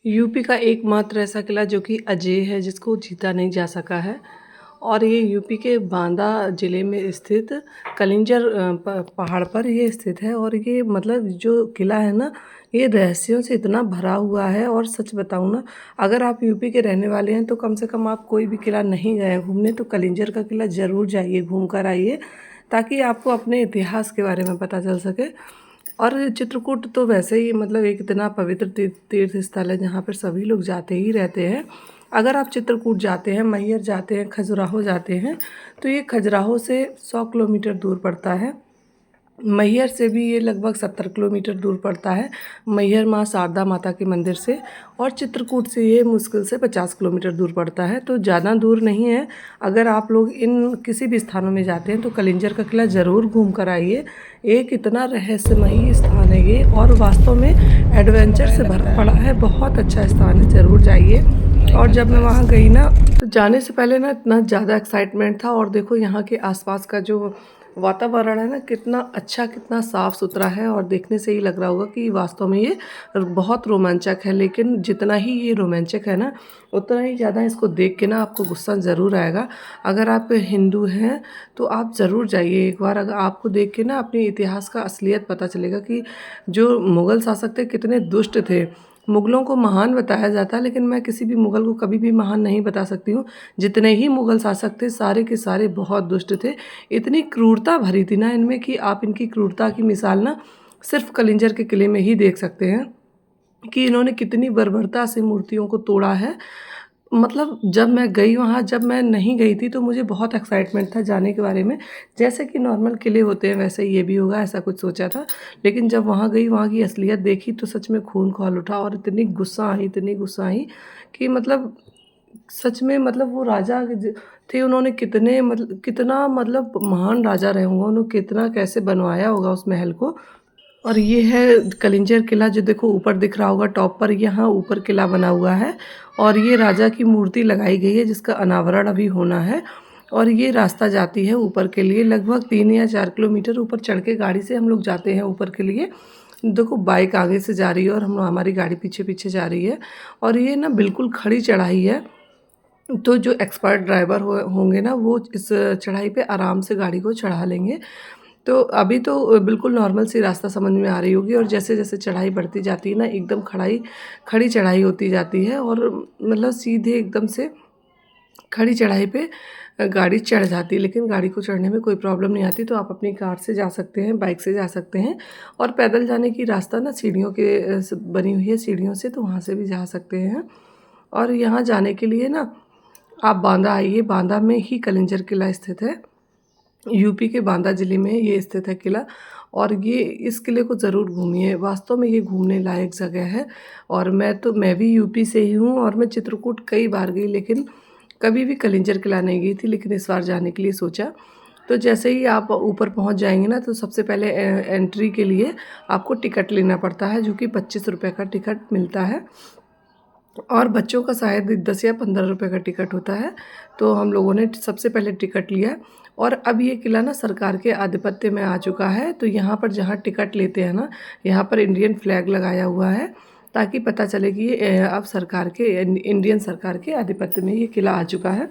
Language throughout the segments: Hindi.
यूपी का एकमात्र ऐसा किला जो कि अजेय है, जिसको जीता नहीं जा सका है। और ये यूपी के बांदा ज़िले में स्थित कलिंजर पहाड़ पर ये स्थित है। और ये मतलब जो किला है ना, ये रहस्यों से इतना भरा हुआ है। और सच बताऊँ ना, अगर आप यूपी के रहने वाले हैं तो कम से कम आप कोई भी किला नहीं गए हैं घूमने तो कलिंजर का किला ज़रूर जाइए, घूम कर आइए, ताकि आपको अपने इतिहास के बारे में पता चल सके। और चित्रकूट तो वैसे ही मतलब एक इतना पवित्र तीर्थ स्थल है जहाँ पर सभी लोग जाते ही रहते हैं। अगर आप चित्रकूट जाते हैं, मैहर जाते हैं, खजुराहो जाते हैं, तो ये खजुराहो से 100 किलोमीटर दूर पड़ता है। मैहर से भी ये लगभग 70 किलोमीटर दूर पड़ता है, मैहर माँ शारदा माता के मंदिर से। और चित्रकूट से ये मुश्किल से 50 किलोमीटर दूर पड़ता है, तो ज़्यादा दूर नहीं है। अगर आप लोग इन किसी भी स्थानों में जाते हैं तो कलिंजर का किला ज़रूर घूम कर आइए। एक इतना रहस्यमयी स्थान है ये, और वास्तव में एडवेंचर से भरा पड़ा है। बहुत अच्छा स्थान है, ज़रूर जाइए। और जब मैं वहाँ गई ना, तो जाने से पहले ना इतना ज़्यादा एक्साइटमेंट था। और देखो यहाँ के आसपास का जो वातावरण है ना, कितना अच्छा, कितना साफ़ सुथरा है। और देखने से ही लग रहा होगा कि वास्तव में ये बहुत रोमांचक है। लेकिन जितना ही ये रोमांचक है ना, उतना ही ज़्यादा इसको देख के ना आपको गुस्सा ज़रूर आएगा। अगर आप हिंदू हैं तो आप ज़रूर जाइए एक बार। अगर आपको देख के ना अपने इतिहास का असलियत पता चलेगा कि जो मुग़ल शासक थे कितने दुष्ट थे। मुग़लों को महान बताया जाता है, लेकिन मैं किसी भी मुग़ल को कभी भी महान नहीं बता सकती हूँ। जितने ही मुग़ल शासक थे सारे के सारे बहुत दुष्ट थे। इतनी क्रूरता भरी थी ना इनमें कि आप इनकी क्रूरता की मिसाल ना सिर्फ कलिंजर के किले में ही देख सकते हैं कि इन्होंने कितनी बर्बरता से मूर्तियों को तोड़ा है। मतलब जब मैं गई वहाँ, जब मैं नहीं गई थी तो मुझे बहुत एक्साइटमेंट था जाने के बारे में। जैसे कि नॉर्मल किले होते हैं वैसे ही ये भी होगा, ऐसा कुछ सोचा था। लेकिन जब वहाँ गई, वहाँ की असलियत देखी तो सच में खून खौल उठा। और इतनी गुस्सा आई, इतनी गुस्सा आई कि मतलब सच में मतलब वो राजा थे, उन्होंने कितने मतलब कितना मतलब महान राजा रहे होंगे, उन्होंने कितना कैसे बनवाया होगा उस महल को। और ये है कलिंजर किला, जो देखो ऊपर दिख रहा होगा टॉप पर, यहाँ ऊपर किला बना हुआ है। और ये राजा की मूर्ति लगाई गई है जिसका अनावरण अभी होना है। और ये रास्ता जाती है ऊपर के लिए, लगभग 3 या 4 किलोमीटर ऊपर चढ़ के गाड़ी से हम लोग जाते हैं ऊपर के लिए। देखो बाइक आगे से जा रही है और हम हमारी गाड़ी पीछे पीछे जा रही है। और ये ना बिल्कुल खड़ी चढ़ाई है, तो जो एक्सपर्ट ड्राइवर होंगे ना, वो इस चढ़ाई पे आराम से गाड़ी को चढ़ा लेंगे। तो अभी तो बिल्कुल नॉर्मल सी रास्ता समझ में आ रही होगी। और जैसे-जैसे चढ़ाई बढ़ती जाती है ना, एकदम खड़ी चढ़ाई होती जाती है। और मतलब सीधे एकदम से खड़ी चढ़ाई पे गाड़ी चढ़ जाती है। लेकिन गाड़ी को चढ़ने में कोई प्रॉब्लम नहीं आती, तो आप अपनी कार से जा सकते हैं, बाइक से जा सकते हैं। और पैदल जाने की रास्ता ना सीढ़ियों के बनी हुई है सीढ़ियों से, तो वहाँ से भी जा सकते हैं। और यहाँ जाने के लिए ना आप बांदा आइए, बांदा में ही कलिंजर किला स्थित है। यूपी के बांदा ज़िले में ये स्थित है किला। और ये इस किले को ज़रूर घूमिए, वास्तव में ये घूमने लायक जगह है। और मैं भी यूपी से ही हूँ, और मैं चित्रकूट कई बार गई, लेकिन कभी भी कलिंजर किला नहीं गई थी। लेकिन इस बार जाने के लिए सोचा। तो जैसे ही आप ऊपर पहुँच जाएँगे ना, तो सबसे पहले एंट्री के लिए आपको टिकट लेना पड़ता है, जो कि 25 रुपये का टिकट मिलता है। और बच्चों का शायद 10 या 15 रुपए का टिकट होता है। तो हम लोगों ने सबसे पहले टिकट लिया। और अब ये किला ना सरकार के आधिपत्य में आ चुका है। तो यहाँ पर जहाँ टिकट लेते हैं ना, यहाँ पर इंडियन फ्लैग लगाया हुआ है, ताकि पता चले कि ये अब सरकार के इंडियन सरकार के आधिपत्य में ये किला आ चुका है।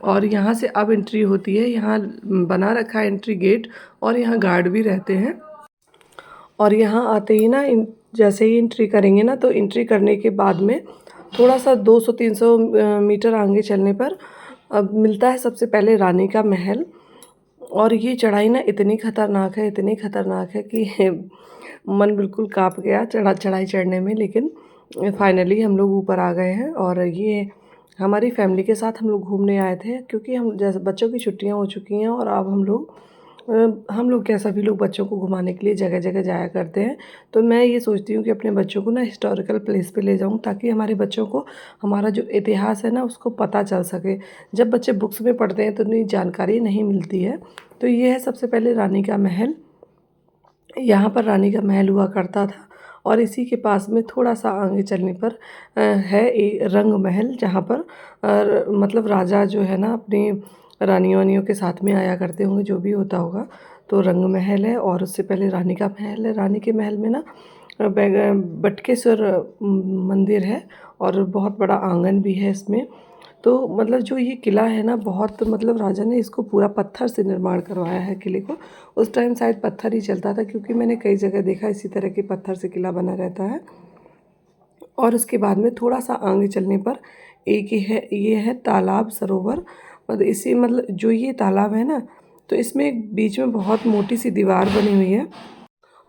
और यहाँ से अब एंट्री होती है, यहाँ बना रखा है एंट्री गेट, और यहाँ गार्ड भी रहते हैं। और यहाँ आते ही ना जैसे ही एंट्री करेंगे ना, तो एंट्री करने के बाद में थोड़ा सा 200-300 मीटर आगे चलने पर अब मिलता है सबसे पहले रानी का महल। और ये चढ़ाई ना इतनी खतरनाक है, इतनी खतरनाक है कि मन बिल्कुल काँप गया चढ़ाई चढ़ने में। लेकिन फाइनली हम लोग ऊपर आ गए हैं। और ये हमारी फैमिली के साथ हम लोग घूमने आए थे, क्योंकि हम जैसे बच्चों की छुट्टियां हो चुकी हैं। और अब हम लोग क्या, सभी लोग बच्चों को घुमाने के लिए जगह जगह जाया करते हैं। तो मैं ये सोचती हूँ कि अपने बच्चों को ना हिस्टोरिकल प्लेस पे ले जाऊँ, ताकि हमारे बच्चों को हमारा जो इतिहास है ना उसको पता चल सके। जब बच्चे बुक्स में पढ़ते हैं तो उन्हें जानकारी नहीं मिलती है। तो ये है सबसे पहले रानी का महल। यहाँ पर रानी का महल हुआ करता था। और इसी के पास में थोड़ा सा आगे चलने पर है एक रंग महल, जहाँ पर मतलब राजा जो है ना अपनी रानियों वानियों के साथ में आया करते होंगे, जो भी होता होगा। तो रंग महल है। और उससे पहले रानी का महल है। रानी के महल में ना बटकेश्वर मंदिर है और बहुत बड़ा आंगन भी है इसमें। तो मतलब जो ये किला है ना, बहुत मतलब राजा ने इसको पूरा पत्थर से निर्माण करवाया है किले को। उस टाइम शायद पत्थर ही चलता था, क्योंकि मैंने कई जगह देखा इसी तरह के पत्थर से किला बना रहता है। और उसके बाद में थोड़ा सा आगे चलने पर एक ये है तालाब सरोवर। मतलब इसी मतलब जो ये तालाब है ना, तो इसमें एक बीच में बहुत मोटी सी दीवार बनी हुई है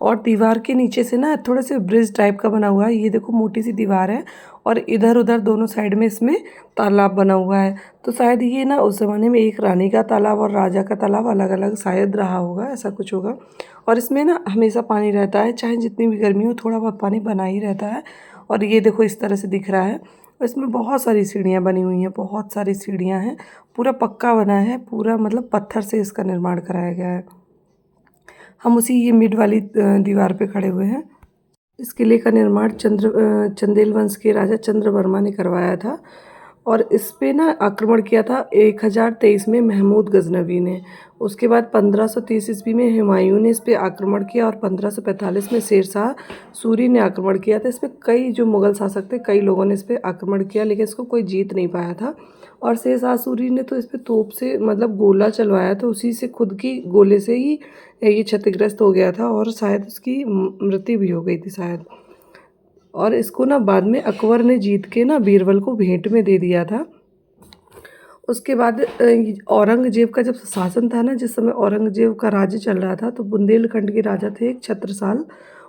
और दीवार के नीचे से ना थोड़े से ब्रिज टाइप का बना हुआ है। ये देखो मोटी सी दीवार है और इधर उधर दोनों साइड में इसमें तालाब बना हुआ है। तो शायद ये ना उस ज़माने में एक रानी का तालाब और राजा का तालाब अलग अलग शायद रहा होगा, ऐसा कुछ होगा। और इसमें ना हमेशा पानी रहता है, चाहे जितनी भी गर्मी हो थोड़ा बहुत पानी बना ही रहता है। और ये देखो इस तरह से दिख रहा है। और इसमें बहुत सारी सीढ़ियाँ बनी हुई हैं, बहुत सारी सीढ़ियाँ हैं। पूरा पक्का बना है, पूरा मतलब पत्थर से इसका निर्माण कराया गया है। हम उसी ये मिड वाली दीवार पे खड़े हुए हैं। इस किले का निर्माण चंदेल वंश के राजा चंद्रवर्मा ने करवाया था और इस पे ना आक्रमण किया था 1023 में महमूद गजनवी ने। उसके बाद 1530 ईस्वी में हुमायूं ने इस पे आक्रमण किया और 1545 में शेरशाह सूरी ने आक्रमण किया था। इस पे कई जो मुग़ल शासक थे, कई लोगों ने इस पे आक्रमण किया, लेकिन इसको कोई जीत नहीं पाया था। और शेरशाह सूरी ने तो इस पे तोप से मतलब गोला चलवाया, तो उसी से खुद की गोले से ही ये क्षतिग्रस्त हो गया था और शायद उसकी मृत्यु भी हो गई थी शायद। और इसको ना बाद में अकबर ने जीत के ना बीरबल को भेंट में दे दिया था। उसके बाद औरंगजेब का जब शासन था ना, जिस समय औरंगजेब का राज्य चल रहा था, तो बुंदेलखंड के राजा थे एक छत्रसाल।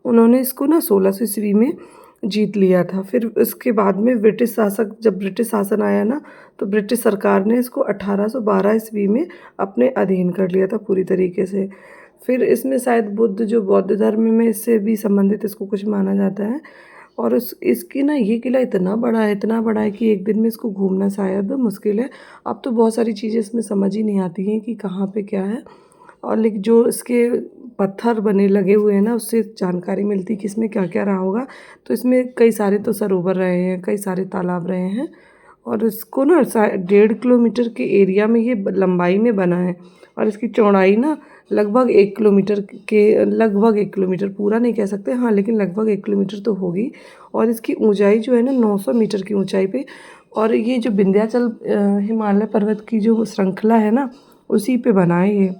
उन्होंने इसको ना 1600 ईस्वी में जीत लिया था। फिर इसके बाद में जब ब्रिटिश शासन आया ना, तो ब्रिटिश सरकार ने इसको 1812 ईस्वी में अपने अधीन कर लिया था पूरी तरीके से। फिर इसमें शायद जो बौद्ध धर्म में इससे भी संबंधित इसको कुछ माना जाता है। और इसकी ना ये किला इतना बड़ा है कि एक दिन में इसको घूमना शायद मुश्किल है। अब तो बहुत सारी चीज़ें इसमें समझ ही नहीं आती हैं कि कहाँ पे क्या है। और लेकिन जो इसके पत्थर बने लगे हुए हैं ना, उससे जानकारी मिलती है कि इसमें क्या क्या रहा होगा। तो इसमें कई सारे तो सरोवर रहे हैं, कई सारे तालाब रहे हैं। और इसको ना 1.5 किलोमीटर के एरिया में ये लंबाई में बना है और इसकी चौड़ाई ना लगभग 1 किलोमीटर पूरा नहीं कह सकते, हाँ, लेकिन लगभग 1 किलोमीटर तो होगी। और इसकी ऊंचाई जो है ना 900 मीटर की ऊंचाई पे। और ये जो विंध्याचल हिमालय पर्वत की जो श्रृंखला है ना, उसी पे बना है ये।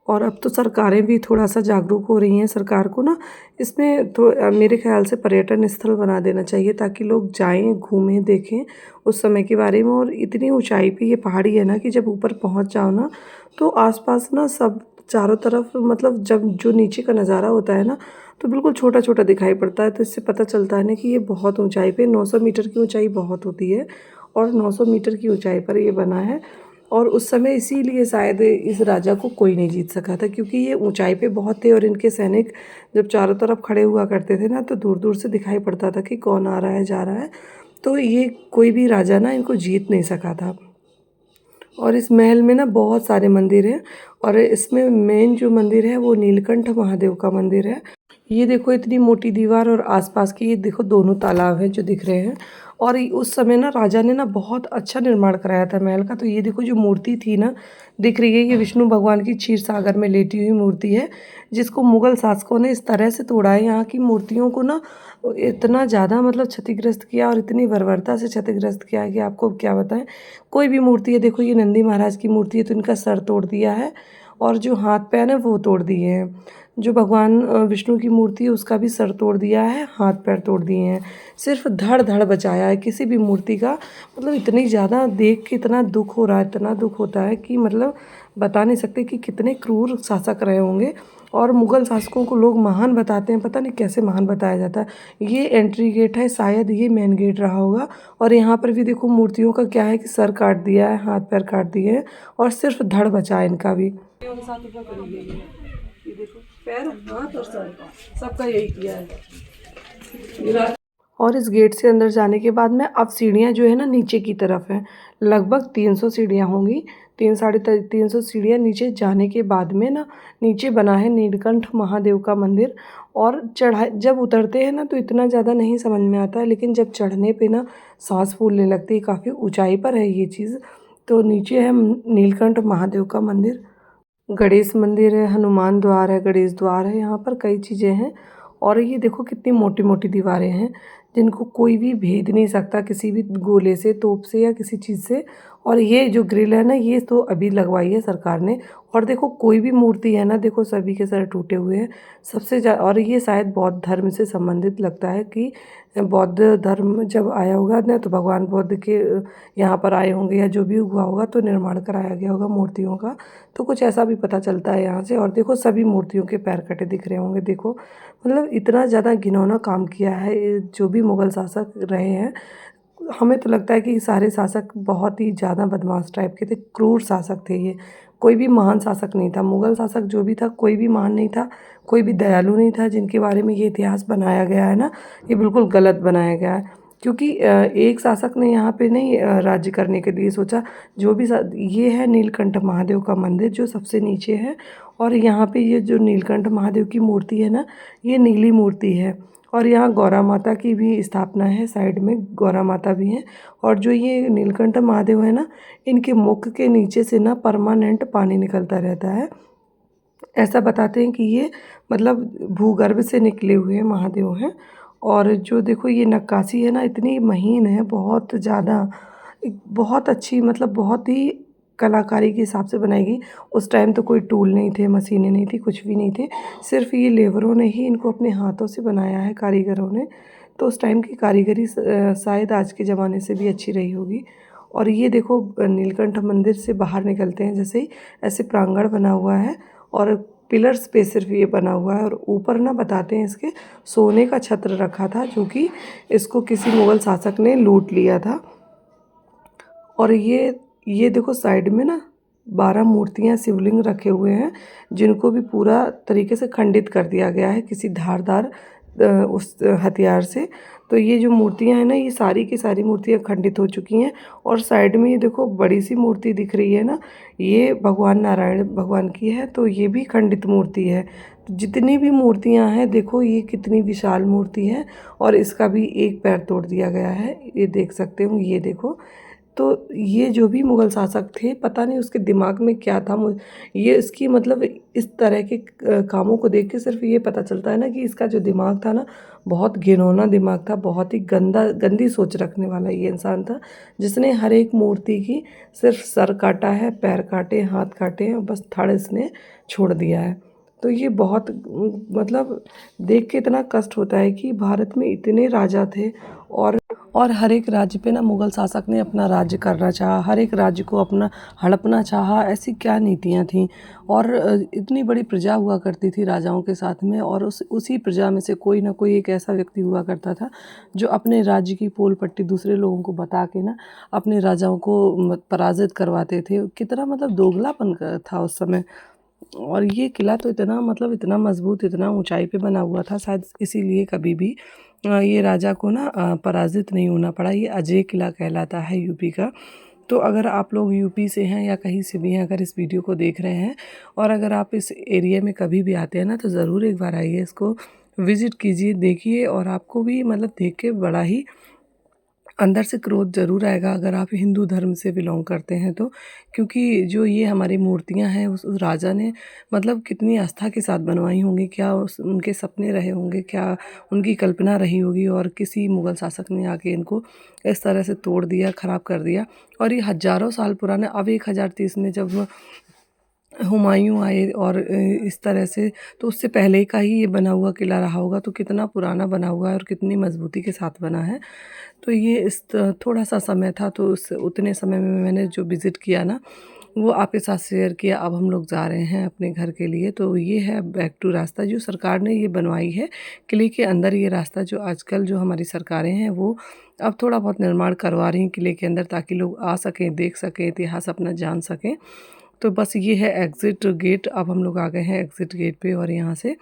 और अब तो सरकारें भी थोड़ा सा जागरूक हो रही हैं। सरकार को ना इसमें तो मेरे ख्याल से पर्यटन स्थल बना देना चाहिए, ताकि लोग जाएं, घूमें, देखें उस समय के बारे में। और इतनी ऊंचाई पे ये पहाड़ी है ना कि जब ऊपर पहुंच जाओ ना, तो आसपास ना सब चारों तरफ मतलब जब जो नीचे का नज़ारा होता है ना, तो बिल्कुल छोटा छोटा दिखाई पड़ता है। तो इससे पता चलता है ना कि ये बहुत ऊंचाई पे 900 मीटर की ऊंचाई बहुत होती है और 900 मीटर की ऊंचाई पर ये बना है। और उस समय इसीलिए शायद इस राजा को कोई नहीं जीत सका था, क्योंकि ये ऊंचाई पे बहुत थे और इनके सैनिक जब चारों तरफ खड़े हुआ करते थे ना, तो दूर दूर से दिखाई पड़ता था कि कौन आ रहा है, जा रहा है। तो ये कोई भी राजा ना इनको जीत नहीं सका था। और इस महल में ना बहुत सारे मंदिर हैं और इसमें मेन जो मंदिर है वो नीलकंठ महादेव का मंदिर है। ये देखो इतनी मोटी दीवार और आसपास की ये देखो दोनों तालाब हैं जो दिख रहे हैं। और उस समय ना राजा ने ना बहुत अच्छा निर्माण कराया था महल का। तो ये देखो जो मूर्ति थी ना, दिख रही है, ये विष्णु भगवान की क्षीर सागर में लेटी हुई मूर्ति है, जिसको मुगल शासकों ने इस तरह से तोड़ा है। यहाँ की मूर्तियों को ना इतना ज़्यादा मतलब क्षतिग्रस्त किया और इतनी बर्बरता से क्षतिग्रस्त किया है कि आपको क्या बताएं। कोई भी मूर्ति है, देखो ये नंदी महाराज की मूर्ति है तो इनका सर तोड़ दिया है और जो हाथ पैर है वो तोड़ दिए हैं। जो भगवान विष्णु की मूर्ति है उसका भी सर तोड़ दिया है, हाथ पैर तोड़ दिए हैं। सिर्फ धड़ धड़ बचाया है किसी भी मूर्ति का। मतलब इतनी ज़्यादा देख के इतना दुख हो रहा है, इतना दुख होता है कि मतलब बता नहीं सकते कि कितने क्रूर शासक रहे होंगे। और मुग़ल शासकों को लोग महान बताते हैं, पता नहीं कैसे महान बताया जाता है। ये एंट्री गेट है, शायद ये मेन गेट रहा होगा। और यहाँ पर भी देखो मूर्तियों का क्या है कि सर काट दिया है, हाथ पैर काट दिए हैं और सिर्फ धड़ बचा है इनका भी। ये देखो पैर, हाथ और सर सबका यही किया है। और इस गेट से अंदर जाने के बाद में अब सीढ़ियाँ जो है ना नीचे की तरफ हैं। लगभग 300 सीढ़ियाँ होंगी, 300-350 सीढ़ियाँ नीचे जाने के बाद में ना नीचे बना है नीलकंठ महादेव का मंदिर। और चढ़ाई जब उतरते हैं ना तो इतना ज़्यादा नहीं समझ में आता है, लेकिन जब चढ़ने पे ना सांस फूलने लगती है। काफ़ी ऊंचाई पर है ये चीज़। तो नीचे है नीलकंठ महादेव का मंदिर, गणेश मंदिर है, हनुमान द्वार है, गणेश द्वार है, यहाँ पर कई चीज़ें हैं। और ये देखो कितनी मोटी मोटी दीवारें हैं जिनको कोई भी भेद नहीं सकता किसी भी गोले से, तोप से या किसी चीज़ से। और ये जो ग्रिल है ना, ये तो अभी लगवाई है सरकार ने। और देखो कोई भी मूर्ति है ना, देखो सभी के सर टूटे हुए हैं। और ये शायद बौद्ध धर्म से संबंधित लगता है कि बौद्ध धर्म जब आया होगा ना, तो भगवान बुद्ध के यहाँ पर आए होंगे या जो भी हुआ होगा, तो निर्माण कराया गया होगा मूर्तियों का। तो कुछ ऐसा भी पता चलता है यहाँ से। और देखो सभी मूर्तियों के पैर कटे दिख रहे होंगे। देखो मतलब इतना ज़्यादा घिनौना काम किया है ये जो भी मुग़ल शासक रहे हैं। हमें तो लगता है कि सारे शासक बहुत ही ज़्यादा बदमाश टाइप के थे, क्रूर शासक थे ये। कोई भी महान शासक नहीं था। मुग़ल शासक जो भी था, कोई भी महान नहीं था, कोई भी दयालु नहीं था। जिनके बारे में ये इतिहास बनाया गया है ना, ये बिल्कुल गलत बनाया गया है। क्योंकि एक शासक ने यहाँ पे नहीं राज्य करने के लिए सोचा। जो भी ये है नीलकंठ महादेव का मंदिर जो सबसे नीचे है। और यहाँ पे ये जो नीलकंठ महादेव की मूर्ति है ना, ये नीली मूर्ति है। और यहाँ गौरा माता की भी स्थापना है, साइड में गौरा माता भी हैं। और जो ये नीलकंठ महादेव है ना, इनके मुख के नीचे से ना परमानेंट पानी निकलता रहता है। ऐसा बताते हैं कि ये मतलब भूगर्भ से निकले हुए महादेव हैं। और जो देखो ये नक्काशी है ना, इतनी महीन है, बहुत ज़्यादा, बहुत अच्छी, मतलब बहुत ही कलाकारी के हिसाब से बनाई गई। उस टाइम तो कोई टूल नहीं थे, मशीनें नहीं थी, कुछ भी नहीं थे। सिर्फ ये लेबरों ने ही इनको अपने हाथों से बनाया है, कारीगरों ने। तो उस टाइम की कारीगरी शायद आज के ज़माने से भी अच्छी रही होगी। और ये देखो नीलकंठ मंदिर से बाहर निकलते हैं जैसे ही, ऐसे प्रांगण बना हुआ है। और पिलर्स पे सिर्फ ये बना हुआ है। और ऊपर ना बताते हैं इसके सोने का छत्र रखा था, जो कि इसको किसी मुग़ल शासक ने लूट लिया था। और ये देखो साइड में ना 12 मूर्तियाँ शिवलिंग रखे हुए हैं, जिनको भी पूरा तरीके से खंडित कर दिया गया है किसी धारदार उस हथियार से। तो ये जो मूर्तियाँ हैं ना, ये सारी की सारी मूर्तियाँ खंडित हो चुकी हैं। और साइड में ये देखो बड़ी सी मूर्ति दिख रही है ना, ये भगवान नारायण भगवान की है। तो ये भी खंडित मूर्ति है। तो जितनी भी मूर्तियाँ हैं देखो, ये कितनी विशाल मूर्ति है। और इसका भी एक पैर तोड़ दिया गया है, ये देख सकते हो, ये देखो। तो ये जो भी मुग़ल शासक थे, पता नहीं उसके दिमाग में क्या था। ये इसकी मतलब इस तरह के कामों को देख के सिर्फ ये पता चलता है ना कि इसका जो दिमाग था ना, बहुत घिनौना दिमाग था, बहुत ही गंदी सोच रखने वाला ये इंसान था। जिसने हर एक मूर्ति की सिर्फ सर काटा है, पैर काटे, हाथ काटे हैं, और बस धड़ इसने छोड़ दिया है। तो ये बहुत मतलब देख के इतना कष्ट होता है कि भारत में इतने राजा थे। और हर एक राज्य पे ना मुग़ल शासक ने अपना राज्य करना चाहा, हर एक राज्य को अपना हड़पना चाहा। ऐसी क्या नीतियाँ थीं। और इतनी बड़ी प्रजा हुआ करती थी राजाओं के साथ में। और उसी प्रजा में से कोई ना कोई एक ऐसा व्यक्ति हुआ करता था जो अपने राज्य की पोल पट्टी दूसरे लोगों को बता के ना अपने राजाओं को पराजित करवाते थे। कितना मतलब दोगलापन था उस समय। और ये किला तो इतना मतलब इतना मजबूत, इतना ऊंचाई पे बना हुआ था, शायद इसीलिए कभी भी ये राजा को ना पराजित नहीं होना पड़ा। ये अजय किला कहलाता है यूपी का। तो अगर आप लोग यूपी से हैं या कहीं से भी हैं, अगर इस वीडियो को देख रहे हैं और अगर आप इस एरिया में कभी भी आते हैं ना, तो ज़रूर एक बार आइए, इसको विज़िट कीजिए, देखिए। और आपको भी मतलब देख के बड़ा ही अंदर से क्रोध ज़रूर आएगा अगर आप हिंदू धर्म से बिलॉन्ग करते हैं तो। क्योंकि जो ये हमारी मूर्तियाँ हैं, उस राजा ने मतलब कितनी आस्था के साथ बनवाई होंगी, क्या उनके सपने रहे होंगे, क्या उनकी कल्पना रही होगी। और किसी मुग़ल शासक ने आके इनको इस तरह से तोड़ दिया, ख़राब कर दिया। और ये हज़ारों साल पुराना, अब 1030 में जब हुमायूँ आए और इस तरह से, तो उससे पहले का ही ये बना हुआ किला रहा होगा। तो कितना पुराना बना हुआ है और कितनी मजबूती के साथ बना है। तो ये थोड़ा सा समय था, तो उस उतने समय में मैंने जो विज़िट किया ना, वो आपके साथ शेयर किया। अब हम लोग जा रहे हैं अपने घर के लिए। तो ये है बैक टू रास्ता, जो सरकार ने ये बनवाई है किले के अंदर। ये रास्ता जो आजकल जो हमारी सरकारें हैं, वो अब थोड़ा बहुत निर्माण करवा रही हैं किले के अंदर, ताकि लोग आ सकें, देख सकें, इतिहास अपना जान सकें। तो बस ये है एग्ज़िट गेट। अब हम लोग आ गए हैं एग्ज़िट गेट पे, और यहाँ से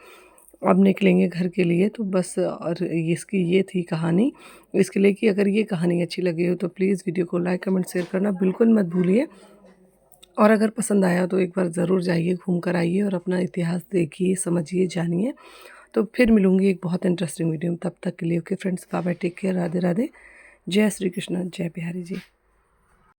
अब निकलेंगे घर के लिए। तो बस, और इसकी ये थी कहानी। इसके लिए कि अगर ये कहानी अच्छी लगी हो तो प्लीज़ वीडियो को लाइक, कमेंट, शेयर करना बिल्कुल मत भूलिए। और अगर पसंद आया तो एक बार ज़रूर जाइए, घूम कर आइए और अपना इतिहास देखिए, समझिए, जानिए। तो फिर मिलूँगी एक बहुत इंटरेस्टिंग वीडियो में। तब तक के लिए okay friends, bye bye, take care, Radhe Radhe, Jai Shri Krishna, जय बिहारी जी।